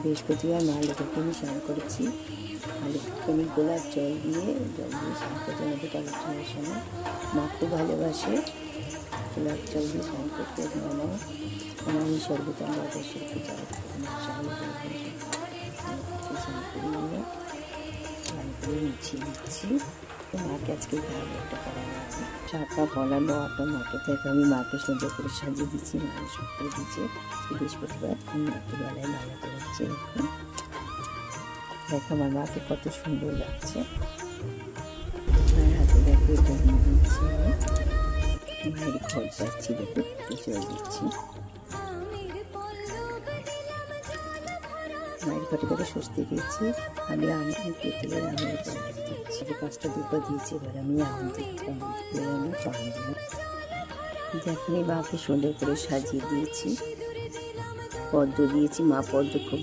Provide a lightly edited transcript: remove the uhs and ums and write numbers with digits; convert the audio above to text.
বৃহস্পতিবার মা লক্ষ্মীকে আমি স্নান করেছি। মা লক্ষ্মীকে আমি গোলাপ জল দিয়ে স্নান করতে আমাদের কালেকশনের সময় মা খুব ভালোবাসে গোলাপ জল দিয়ে স্নান করতে। মামাও আমি সর্বতম আদর্শকে স্নান করে নিয়ে স্নান করে মিছিয়ে দিচ্ছি। মাকে আজকে ভালো একটা পড়ানো আছে, শাখা পড়ানো আটা মাকে থেকে আমি মাকে সুন্দর করে সাজিয়ে দিচ্ছি। মাকে সব করে দিচ্ছি। বৃহস্পতিবার মাকে বেলায় মালা করাচ্ছে। দেখো আমার মাকে কত সুন্দর লাগছে। মায়ের হাতে দেখো এটা দিয়ে দিচ্ছি। মায়ের ঘর যাচ্ছি, দেখো জল দিচ্ছি। মায়ের ঘরে করে স্বস্তি দিয়েছি। আমি পেতলের আমের দিচ্ছি। 5টা দুটো দিয়েছি। এবার আমি আম দিচ্ছি। আমি চাল দিই। দেখো আমি মাকে সুন্দর করে সাজিয়ে দিয়েছি, পদ্ম দিয়েছি। মা পদ্ম খুব